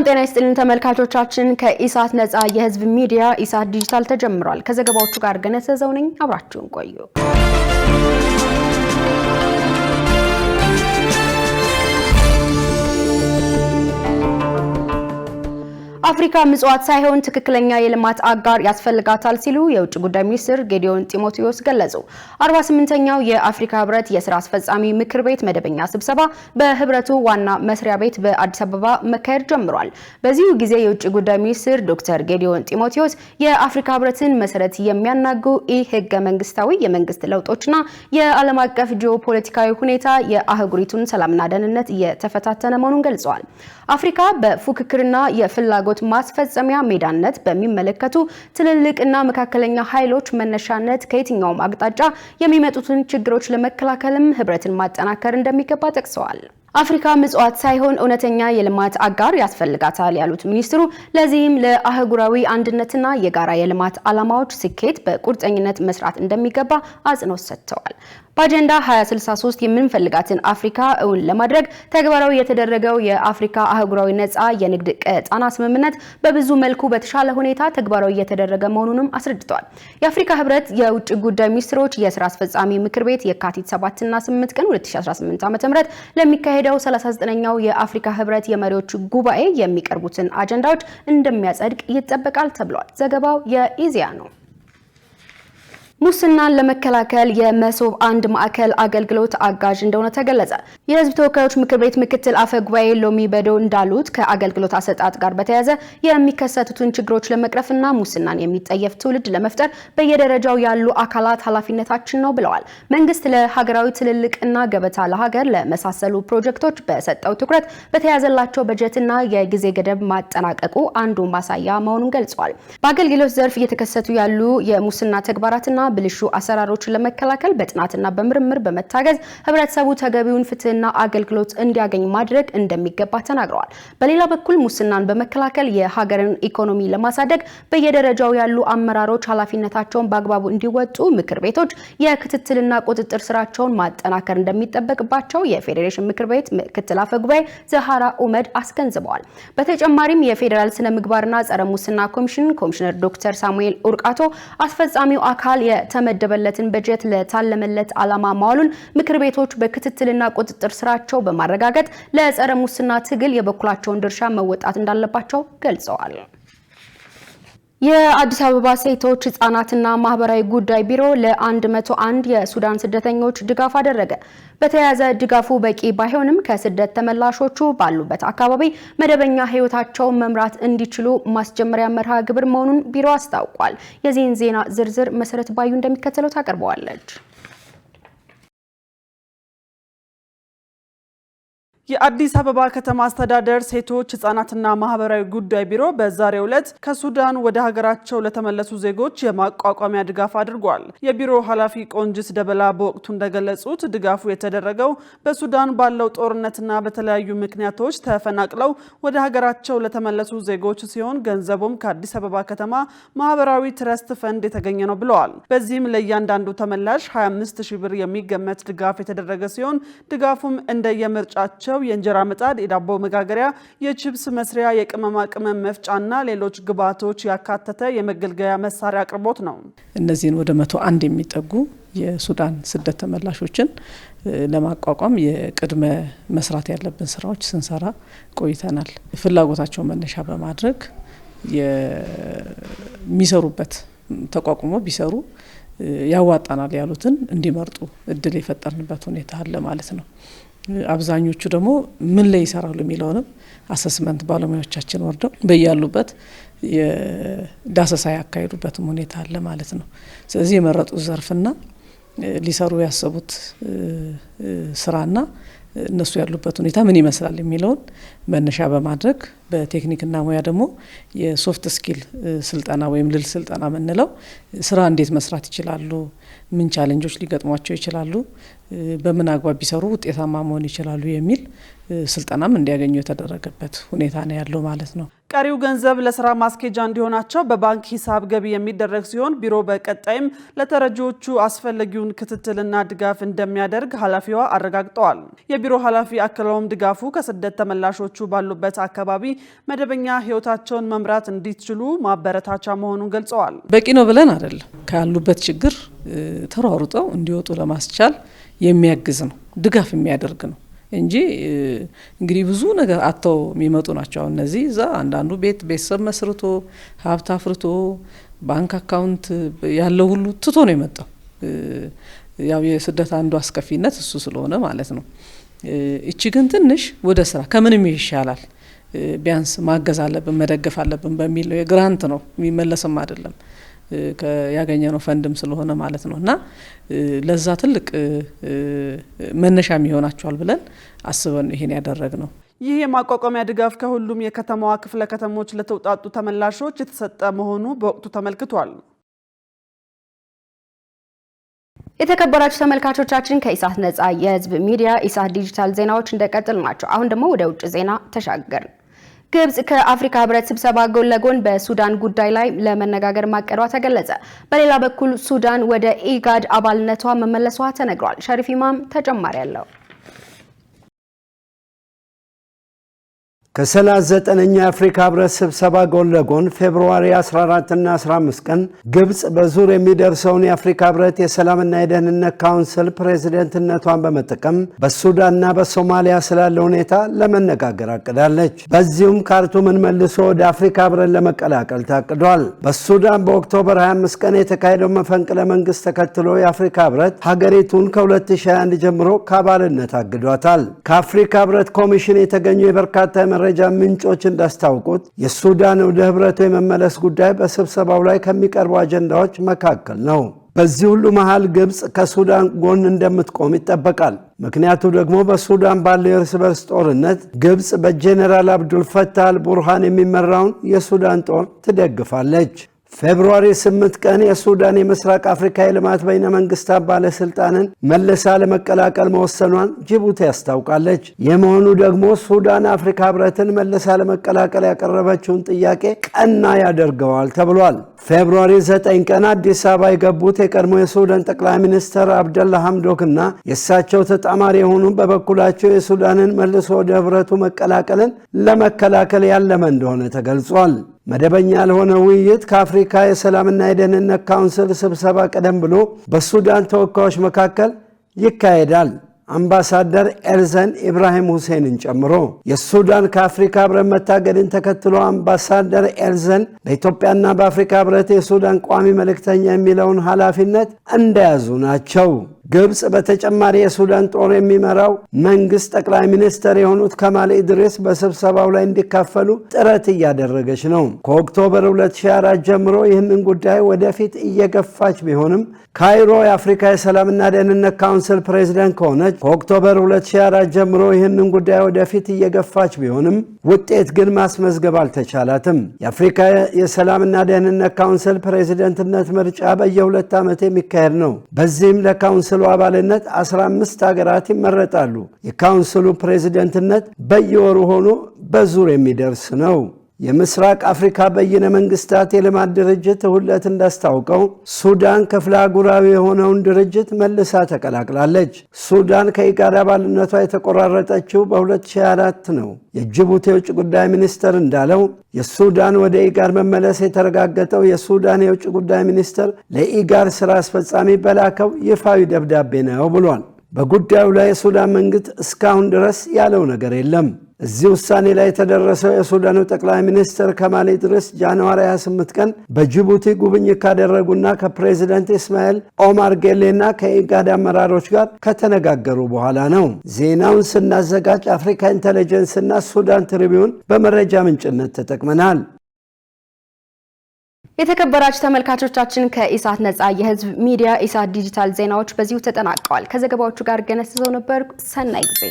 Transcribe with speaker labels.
Speaker 1: ጤና ይስጥልን ተመልካቾቻችን ከኢሳት ነፃ የህዝብ ሚዲያ ኢሳት ዲጂታል ተጀምሯል። ከዘገባዎቹ ጋር ገነዘው ነኝ አብራችሁን ቆዩ። አፍሪካ ምጽዋት ሳይሆን ትክክለኛ የልማት አጋር ያስፈልጋታል ሲሉ የውጭ ጉዳይ ሚኒስትር ጌዲዮን ጢሞቴዎስ ገለጹ። 48ኛው የአፍሪካ ህብረት የሥራ አስፈጻሚ ምክር ቤት መደበኛ ስብሰባ በህብረቱ ዋና መስሪያ ቤት በአዲስ አበባ መካሄድ ጀምሯል። በዚሁ ጊዜ የውጭ ጉዳይ ሚኒስትር ዶክተር ጌዲዮን ጢሞቴዎስ የአፍሪካ ህብረትን መሰረት የሚያናጉ ህገ መንግስታዊ የመንግስት ለውጦችና የዓለም አቀፍ ጂኦፖለቲካዊ ሁኔታ የአህጉሪቱን ሰላምና ደህንነት እየተፈታተነ መሆኑን ገልጸዋል። አፍሪካ በፉክክርና የፍላጎት ማስፈጸሚያ ሜዳነት በሚመለከቱ ትልልቅና መካከለኛ ኃይሎች መነሻነት ከየትኛውም አቅጣጫ የሚመጡትን ችግሮች ለመከላከልም ህብረትን ማጠናከር እንደሚገባ ጠቅሰዋል። አፍሪካ ምጽዋት ሳይሆን እውነተኛ የልማት አጋር ያስፈልጋታል ያሉት ሚኒስትሩ ለዚህም ለአህጉራዊ አንድነትና የጋራ የልማት ዓላማዎች ስኬት በቁርጠኝነት መስራት እንደሚገባ አጽንኦት ሰጥተዋል። በአጀንዳ 2063 የምንፈልጋትን አፍሪካ እውን ለማድረግ ተግባራዊ የተደረገው የአፍሪካ አህጉራዊ ነፃ የንግድ ቀጣና ስምምነት በብዙ መልኩ በተሻለ ሁኔታ ተግባራዊ የተደረገ መሆኑንም አስረድተዋል። የአፍሪካ ህብረት የውጭ ጉዳይ ሚኒስትሮች የሥራ አስፈጻሚ ምክር ቤት የካቲት 7 እና 8 ቀን 2018 ዓ.ም ለሚካሄደው 39ኛው የአፍሪካ ህብረት የመሪዎች ጉባኤ የሚቀርቡትን አጀንዳዎች እንደሚያጸድቅ ይጠበቃል ተብሏል። ዘገባው የኢዜአ ነው። ሙስናን ለመከላከል የመሶብ አንድ ማዕከል አገልግሎት አጋዥ እንደሆነ ተገለጸ። የህዝብ ተወካዮች ምክር ቤት ምክትል አፈ ጉባኤ ሎሚ በዶ እንዳሉት ከአገልግሎት አሰጣጥ ጋር በተያያዘ የሚከሰቱትን ችግሮች ለመቅረፍና ሙስናን የሚጠየፍ ትውልድ ለመፍጠር በየደረጃው ያሉ አካላት ኃላፊነታችን ነው ብለዋል። መንግስት ለሀገራዊ ትልልቅና ገበታ ለሀገር ለመሳሰሉ ፕሮጀክቶች በሰጠው ትኩረት በተያዘላቸው በጀትና የጊዜ ገደብ ማጠናቀቁ አንዱ ማሳያ መሆኑን ገልጸዋል። በአገልግሎት ዘርፍ እየተከሰቱ ያሉ የሙስና ተግባራትና ብልሹ አሰራሮችን ለመከላከል በጥናትና በምርምር በመታገዝ ህብረተሰቡ ተገቢውን ፍትህና አገልግሎት እንዲያገኝ ማድረግ እንደሚገባ ተናግረዋል። በሌላ በኩል ሙስናን በመከላከል የሀገርን ኢኮኖሚ ለማሳደግ በየደረጃው ያሉ አመራሮች ኃላፊነታቸውን በአግባቡ እንዲወጡ ምክር ቤቶች የክትትልና ቁጥጥር ስራቸውን ማጠናከር እንደሚጠበቅባቸው የፌዴሬሽን ምክር ቤት ምክትል አፈ ጉባኤ ዘሃራ ኡመድ አስገንዝበዋል። በተጨማሪም የፌዴራል ስነ ምግባርና ጸረ ሙስና ኮሚሽን ኮሚሽነር ዶክተር ሳሙኤል ኡርቃቶ አስፈጻሚው አካል የተመደበለትን በጀት ለታለመለት ዓላማ ማዋሉን ምክር ቤቶች በክትትልና ቁጥጥር ስራቸው በማረጋገጥ ለጸረ ሙስና ትግል የበኩላቸውን ድርሻ መወጣት እንዳለባቸው ገልጸዋል። የአዲስ አበባ ሴቶች ህጻናትና ማህበራዊ ጉዳይ ቢሮ ለ101 የሱዳን ስደተኞች ድጋፍ አደረገ። በተያያዘ ድጋፉ በቂ ባይሆንም ከስደት ተመላሾቹ ባሉበት አካባቢ መደበኛ ህይወታቸውን መምራት እንዲችሉ ማስጀመሪያ መርሃ ግብር መሆኑን ቢሮ አስታውቋል። የዚህን ዜና ዝርዝር መሰረት ባዩ እንደሚከተለው ታቀርበዋለች።
Speaker 2: የአዲስ አበባ ከተማ አስተዳደር ሴቶች ህጻናትና ማህበራዊ ጉዳይ ቢሮ በዛሬው ዕለት ከሱዳን ወደ ሀገራቸው ለተመለሱ ዜጎች የማቋቋሚያ ድጋፍ አድርጓል። የቢሮው ኃላፊ ቆንጅት ደበላ በወቅቱ እንደገለጹት ድጋፉ የተደረገው በሱዳን ባለው ጦርነትና በተለያዩ ምክንያቶች ተፈናቅለው ወደ ሀገራቸው ለተመለሱ ዜጎች ሲሆን ገንዘቡም ከአዲስ አበባ ከተማ ማህበራዊ ትረስት ፈንድ የተገኘ ነው ብለዋል። በዚህም ለእያንዳንዱ ተመላሽ 25000 ብር የሚገመት ድጋፍ የተደረገ ሲሆን ድጋፉም እንደየምርጫቸው የእንጀራ ምጣድ፣ የዳቦ መጋገሪያ፣ የቺፕስ መስሪያ፣ የቅመማ ቅመም መፍጫና ሌሎች ግብዓቶች ያካተተ የመገልገያ መሳሪያ አቅርቦት ነው።
Speaker 3: እነዚህን ወደ 101 የሚጠጉ የሱዳን ስደት ተመላሾችን ለማቋቋም የቅድመ መስራት ያለብን ስራዎች ስንሰራ ቆይተናል። ፍላጎታቸው መነሻ በማድረግ የሚሰሩበት ተቋቁሞ ቢሰሩ ያዋጣናል ያሉትን እንዲመርጡ እድል የፈጠርንበት ሁኔታ አለ ማለት ነው። አብዛኞቹ ደግሞ ምን ላይ ይሰራሉ የሚለውንም አሰስመንት ባለሙያዎቻችን ወርደው በያሉበት የዳሰሳ ያካሄዱበትም ሁኔታ አለ ማለት ነው። ስለዚህ የመረጡት ዘርፍና ሊሰሩ ያሰቡት ስራና እነሱ ያሉበት ሁኔታ ምን ይመስላል የሚለውን መነሻ በማድረግ በቴክኒክና ሙያ ደግሞ የሶፍት ስኪል ስልጠና ወይም ልል ስልጠና ምንለው ስራ እንዴት መስራት ይችላሉ፣ ምን ቻሌንጆች ሊገጥሟቸው ይችላሉ፣ በምን አግባብ ቢሰሩ ውጤታማ መሆን ይችላሉ የሚል ስልጠናም እንዲያገኙ የተደረገበት ሁኔታ ነው ያለው ማለት ነው።
Speaker 2: ቀሪው ገንዘብ ለስራ ማስኬጃ እንዲሆናቸው በባንክ ሂሳብ ገቢ የሚደረግ ሲሆን ቢሮ በቀጣይም ለተረጂዎቹ አስፈላጊውን ክትትልና ድጋፍ እንደሚያደርግ ኃላፊዋ አረጋግጠዋል። የቢሮ ኃላፊ አክለውም ድጋፉ ከስደት ተመላሾቹ ባሉበት አካባቢ መደበኛ ህይወታቸውን መምራት እንዲችሉ ማበረታቻ መሆኑን ገልጸዋል።
Speaker 3: በቂ ነው ብለን አይደለም፣ ካሉበት ችግር ተሯሩጠው እንዲወጡ ለማስቻል የሚያግዝ ነው፣ ድጋፍ የሚያደርግ ነው እንጂ እንግዲህ ብዙ ነገር አጥተው የሚመጡ ናቸው። እነዚህ እዛ አንዳንዱ ቤተሰብ መስርቶ ሀብት አፍርቶ ባንክ አካውንት ያለው ሁሉ ትቶ ነው የመጣው። ያው የስደት አንዱ አስከፊነት እሱ ስለሆነ ማለት ነው። እቺ ግን ትንሽ ወደ ስራ ከምንም ይሻላል፣ ቢያንስ ማገዝ አለብን መደገፍ አለብን በሚል ነው። የግራንት ነው የሚመለስም አይደለም ያገኘነው ፈንድም ስለሆነ ማለት ነው። እና ለዛ ትልቅ መነሻ የሚሆናቸዋል ብለን አስበን ይሄን ያደረግነው።
Speaker 2: ይህ የማቋቋሚያ ድጋፍ ከሁሉም የከተማዋ ክፍለ ከተሞች ለተውጣጡ ተመላሾች የተሰጠ መሆኑ በወቅቱ ተመልክቷል።
Speaker 1: የተከበራችሁ ተመልካቾቻችን ከኢሳት ነጻ የህዝብ ሚዲያ ኢሳት ዲጂታል ዜናዎች እንደቀጥል ናቸው። አሁን ደግሞ ወደ ውጭ ዜና ተሻገርን። ግብጽ ከአፍሪካ ህብረት ስብሰባ ጎን ለጎን በሱዳን ጉዳይ ላይ ለመነጋገር ማቀዷ ተገለጸ። በሌላ በኩል ሱዳን ወደ ኢጋድ አባልነቷ መመለሷ ተነግሯል። ሸሪፍ ኢማም ተጨማሪ ያለው
Speaker 4: ከ39ኛው የአፍሪካ ህብረት ስብሰባ ጎን ለጎን ፌብሩዋሪ 14 እና 15 ቀን ግብጽ በዙር የሚደርሰውን የአፍሪካ ህብረት የሰላምና የደህንነት ካውንስል ፕሬዝዳንትነቷን በመጠቀም በሱዳንና በሶማሊያ ስላለ ሁኔታ ለመነጋገር አቅዳለች። በዚሁም ካርቱምን መልሶ ወደ አፍሪካ ህብረት ለመቀላቀል ታቅዷል። በሱዳን በኦክቶበር 25 ቀን የተካሄደው መፈንቅለ መንግስት ተከትሎ የአፍሪካ ህብረት ሀገሪቱን ከ2021 ጀምሮ ከአባልነት አግዷታል። ከአፍሪካ ህብረት ኮሚሽን የተገኙ የበርካታ መረጃ ምንጮች እንዳስታወቁት የሱዳን ወደ ህብረቱ የመመለስ ጉዳይ በስብሰባው ላይ ከሚቀርቡ አጀንዳዎች መካከል ነው። በዚህ ሁሉ መሃል ግብጽ ከሱዳን ጎን እንደምትቆም ይጠበቃል። ምክንያቱ ደግሞ በሱዳን ባለው የእርስ በርስ ጦርነት ግብጽ በጄኔራል አብዱል ፈታህ አልቡርሃን የሚመራውን የሱዳን ጦር ትደግፋለች። ፌብሩዋሪ 8 ቀን የሱዳን የምስራቅ አፍሪካ የልማት በይነ መንግስታት ባለስልጣንን መልሳ ለመቀላቀል መወሰኗን ጅቡቲ ያስታውቃለች። የመሆኑ ደግሞ ሱዳን አፍሪካ ህብረትን መልሳ ለመቀላቀል ያቀረበችውን ጥያቄ ቀና ያደርገዋል ተብሏል። ፌብሩዋሪ 9 ቀን አዲስ አበባ የገቡት የቀድሞ የሱዳን ጠቅላይ ሚኒስትር አብደላ ሐምዶክና የእሳቸው ተጣማሪ የሆኑ በበኩላቸው የሱዳንን መልሶ ወደ ህብረቱ መቀላቀልን ለመከላከል ያለመ እንደሆነ ተገልጿል። መደበኛ ያልሆነ ውይይት ከአፍሪካ የሰላምና የደህንነት ካውንስል ስብሰባ ቀደም ብሎ በሱዳን ተወካዮች መካከል ይካሄዳል። አምባሳደር ኤልዘን ኢብራሂም ሁሴንን ጨምሮ የሱዳን ከአፍሪካ ህብረት መታገድን ተከትሎ አምባሳደር ኤልዘን በኢትዮጵያና በአፍሪካ ህብረት የሱዳን ቋሚ መልእክተኛ የሚለውን ኃላፊነት እንደያዙ ናቸው። ግብጽ በተጨማሪ የሱዳን ጦር የሚመራው መንግስት ጠቅላይ ሚኒስትር የሆኑት ከማል ኢድሪስ በስብሰባው ላይ እንዲካፈሉ ጥረት እያደረገች ነው። ከኦክቶበር 2004 ጀምሮ ይህንን ጉዳይ ወደፊት እየገፋች ቢሆንም ካይሮ የአፍሪካ የሰላምና ደህንነት ካውንስል ፕሬዝዳንት ከሆነች ከኦክቶበር 2004 ጀምሮ ይህንን ጉዳይ ወደፊት እየገፋች ቢሆንም ውጤት ግን ማስመዝገብ አልተቻላትም። የአፍሪካ የሰላምና ደህንነት ካውንስል ፕሬዝዳንትነት ምርጫ በየሁለት ዓመት የሚካሄድ ነው። በዚህም ለካውንስሉ አባልነት 15 ሀገራት ይመረጣሉ። የካውንስሉ ፕሬዝዳንትነት በየወሩ ሆኖ በዙር የሚደርስ ነው። የምስራቅ አፍሪካ በይነ መንግስታት የልማት ድርጅት ሁለት እንዳስታውቀው ሱዳን ክፍለ አህጉራዊ የሆነውን ድርጅት መልሳ ተቀላቅላለች። ሱዳን ከኢጋድ አባልነቷ የተቆራረጠችው በ2004 ነው። የጅቡቲ የውጭ ጉዳይ ሚኒስትር እንዳለው የሱዳን ወደ ኢጋድ መመለስ የተረጋገጠው የሱዳን የውጭ ጉዳይ ሚኒስትር ለኢጋድ ስራ አስፈጻሚ በላከው ይፋዊ ደብዳቤ ነው ብሏል። በጉዳዩ ላይ የሱዳን መንግስት እስካሁን ድረስ ያለው ነገር የለም። እዚህ ውሳኔ ላይ የተደረሰው የሱዳኑ ጠቅላይ ሚኒስትር ከማል ኢድሪስ ጃንዋሪ 28 ቀን በጅቡቲ ጉብኝት ካደረጉና ከፕሬዚዳንት ኢስማኤል ኦማር ጌሌና ከኢጋድ አመራሮች ጋር ከተነጋገሩ በኋላ ነው። ዜናውን ስናዘጋጅ አፍሪካ ኢንተለጀንስ እና ሱዳን ትሪቢዩን በመረጃ ምንጭነት ተጠቅመናል።
Speaker 1: የተከበራችሁ ተመልካቾቻችን ከኢሳት ነጻ የህዝብ ሚዲያ ኢሳት ዲጂታል ዜናዎች በዚሁ ተጠናቀዋል። ከዘገባዎቹ ጋር ገነስዘው ነበር። ሰናይ ጊዜ